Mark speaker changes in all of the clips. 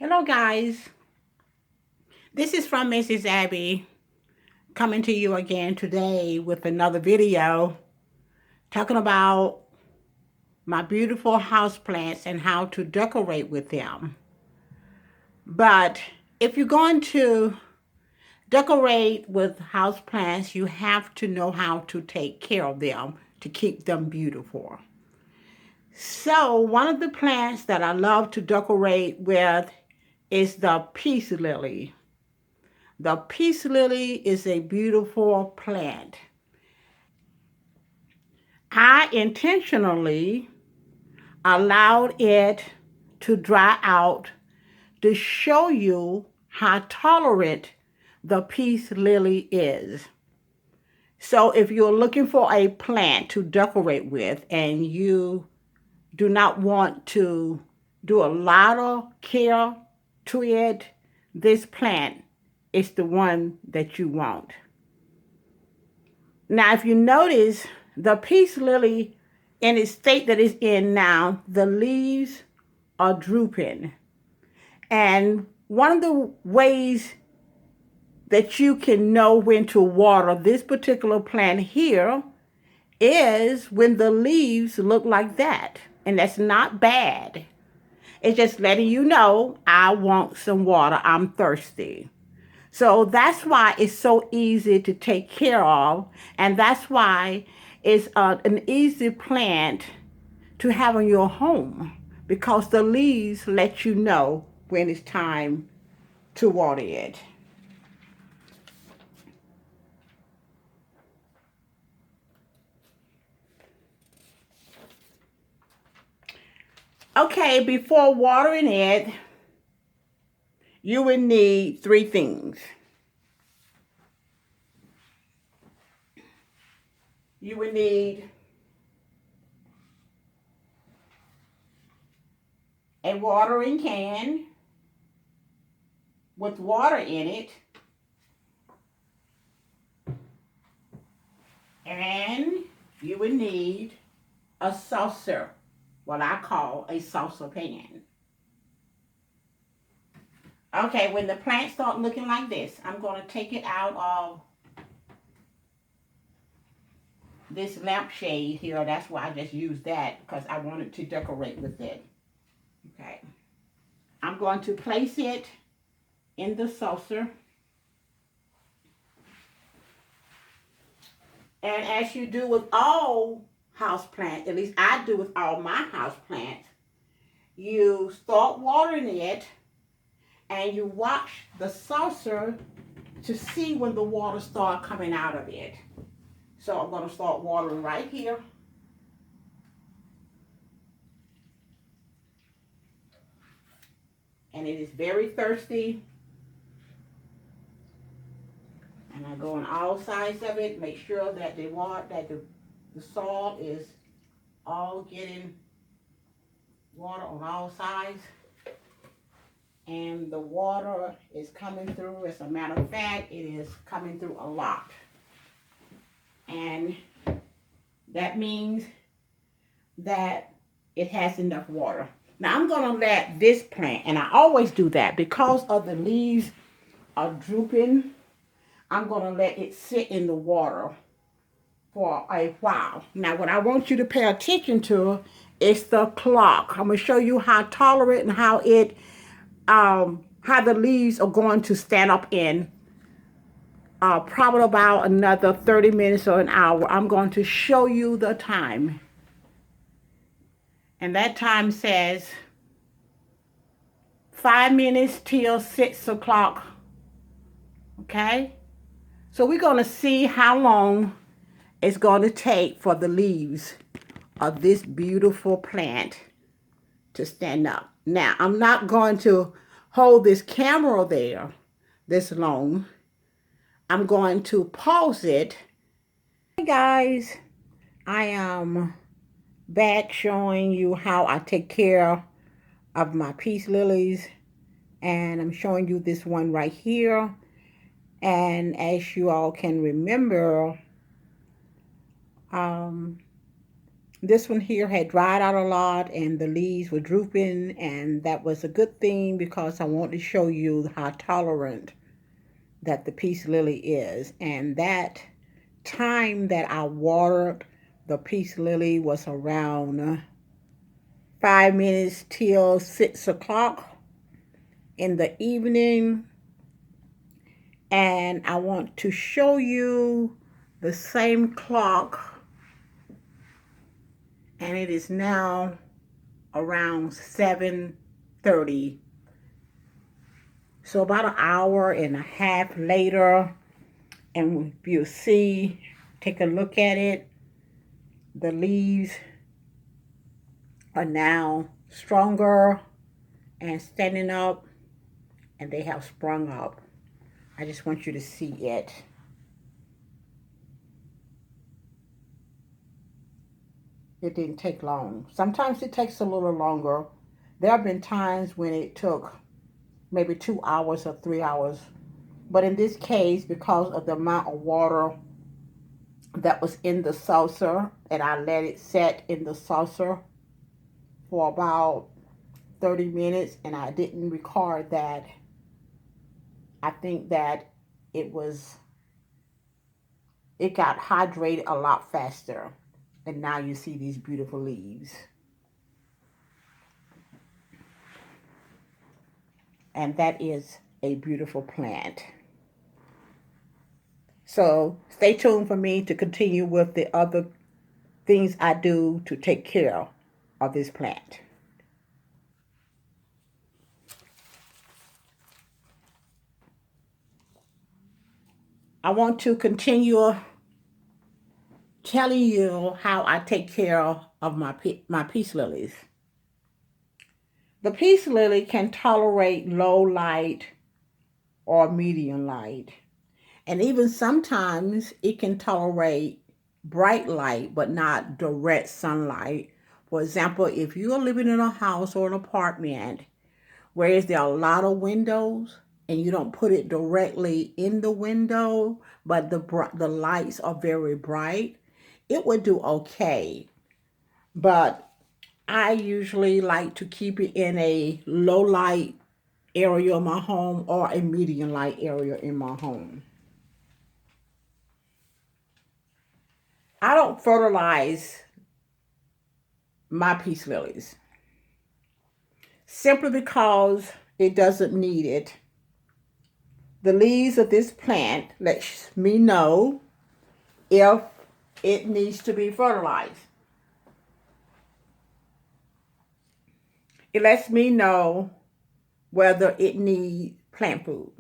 Speaker 1: Hello guys, this is from Mrs. Abby coming to you again today with another video talking about my beautiful houseplants and how to decorate with them. But if you're going to decorate with houseplants, you have to know how to take care of them to keep them beautiful. So one of the plants that I love to decorate with is the peace lily. The peace lily is a beautiful plant. I intentionally allowed it to dry out to show you how tolerant the peace lily is. So if you're looking for a plant to decorate with and you do not want to do a lot of care to it, this plant is the one that you want. Now, if you notice, the peace lily in its state that it's in now, the leaves are drooping. And one of the ways that you can know when to water this particular plant here is when the leaves look like that. And that's not bad. It's just letting you know, I want some water. I'm thirsty. So that's why it's so easy to take care of. And that's why it's an easy plant to have in your home, because the leaves let you know when it's time to water it. Okay, before watering it, you will need three things. You will need a watering can with water in it, and you will need a saucer, what I call a saucer pan. Okay, when the plants start looking like this, I'm going to take it out of this lampshade here. That's why I just used that, because I wanted to decorate with it. Okay. I'm going to place it in the saucer. And as you do with all houseplants, at least I do with all my houseplants, you start watering it and you watch the saucer to see when the water starts coming out of it. So I'm going to start watering right here. And it is very thirsty. And I go on all sides of it, make sure that the salt is all getting water on all sides. And the water is coming through. As a matter of fact, it is coming through a lot. And that means that it has enough water. Now I'm going to let this plant, and I always do that because of the leaves are drooping, I'm going to let it sit in the water for a while. Now what I want you to pay attention to is the clock. I'm going to show you how tolerant and how the leaves are going to stand up in probably about another 30 minutes or an hour. I'm going to show you the time. And that time says 5 minutes till 6 o'clock. Okay? So we're going to see how long it's going to take for the leaves of this beautiful plant to stand up. Now, I'm not going to hold this camera there this long. I'm going to pause it. Hey guys, I am back showing you how I take care of my peace lilies, and I'm showing you this one right here. And as you all can remember, This one here had dried out a lot and the leaves were drooping, and that was a good thing because I want to show you how tolerant that the peace lily is. And that time that I watered the peace lily was around 5 minutes till 6 o'clock in the evening. And I want to show you the same clock, and it is now around 7:30. So about an hour and a half later, and you'll see, take a look at it, the leaves are now stronger and standing up, and they have sprung up. I just want you to see it. It didn't take long. Sometimes it takes a little longer. There have been times when it took maybe 2 hours or 3 hours. But in this case, because of the amount of water that was in the saucer, and I let it set in the saucer for about 30 minutes, and I didn't record that, I think that it got hydrated a lot faster. And now you see these beautiful leaves. And that is a beautiful plant. So stay tuned for me to continue with the other things I do to take care of this plant. I want to continue telling you how I take care of my peace lilies. The peace lily can tolerate low light or medium light. And even sometimes it can tolerate bright light, but not direct sunlight. For example, if you are living in a house or an apartment where there are a lot of windows and you don't put it directly in the window, but the lights are very bright, it would do okay. But I usually like to keep it in a low light area of my home or a medium light area in my home. I don't fertilize my peace lilies simply because it doesn't need it. The leaves of this plant lets me know if it needs to be fertilized. It lets me know whether it needs plant food.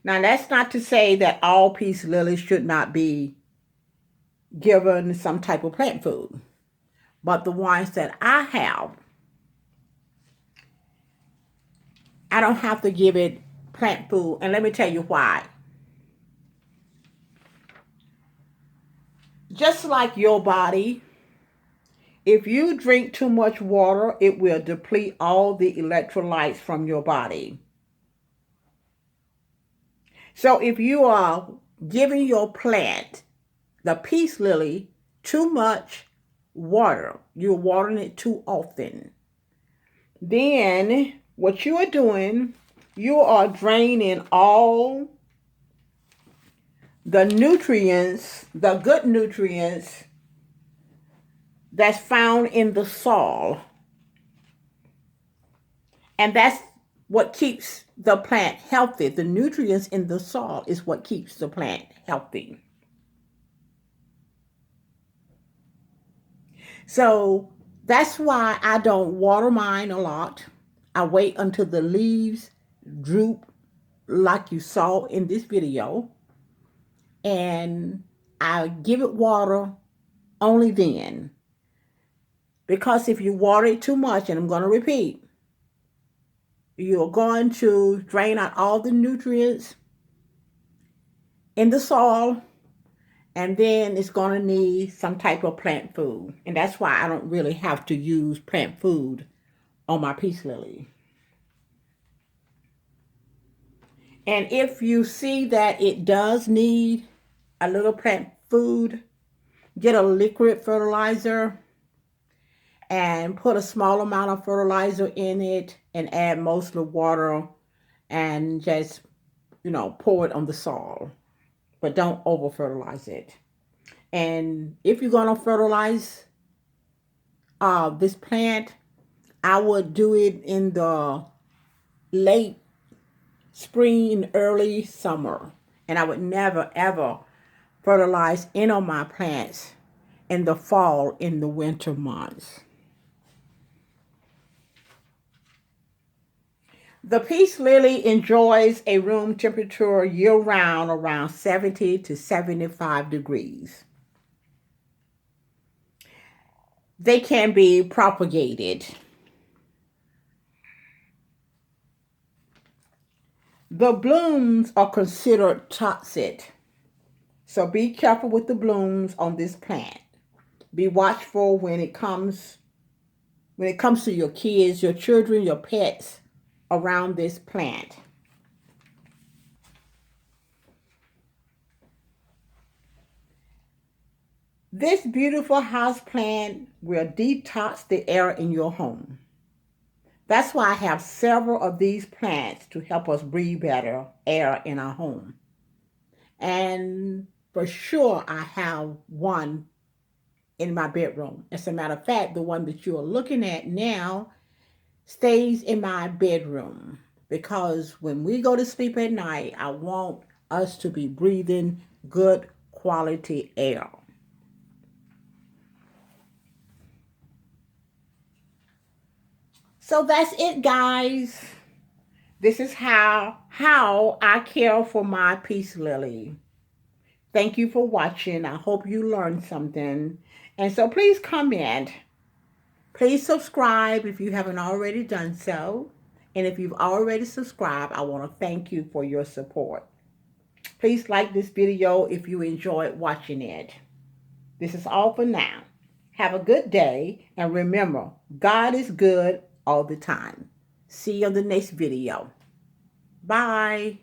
Speaker 1: Now, that's not to say that all peace lilies should not be given some type of plant food. But the ones that I have, I don't have to give it plant food. And let me tell you why. Just like your body, if you drink too much water, it will deplete all the electrolytes from your body. So if you are giving your plant, the peace lily, too much water, you're watering it too often, then what you are doing, you are draining all the nutrients, the good nutrients that's found in the soil. And that's what keeps the plant healthy. The nutrients in the soil is what keeps the plant healthy. So that's why I don't water mine a lot. I wait until the leaves droop like you saw in this video. And I give it water only then. Because if you water it too much, and I'm going to repeat, you're going to drain out all the nutrients in the soil, and then it's going to need some type of plant food. And that's why I don't really have to use plant food on my peace lily. And if you see that it does need a little plant food, get a liquid fertilizer and put a small amount of fertilizer in it and add mostly water and just, pour it on the soil. But don't over fertilize it. And if you're going to fertilize this plant, I would do it in the late spring and early summer. And I would never, ever fertilize any of my plants in the fall, in the winter months. The peace lily enjoys a room temperature year-round around 70 to 75 degrees. They can be propagated. The blooms are considered toxic, so be careful with the blooms on this plant. Be watchful when it comes to your kids, your children, your pets around this plant. This beautiful house plant will detox the air in your home. That's why I have several of these plants to help us breathe better air in our home. And for sure, I have one in my bedroom. As a matter of fact, the one that you are looking at now stays in my bedroom because when we go to sleep at night, I want us to be breathing good quality air. So that's it, guys. This is how I care for my peace lily. Thank you for watching. I hope you learned something. And so please comment. Please subscribe if you haven't already done so. And if you've already subscribed, I want to thank you for your support. Please like this video if you enjoyed watching it. This is all for now. Have a good day. And remember, God is good all the time. See you on the next video. Bye.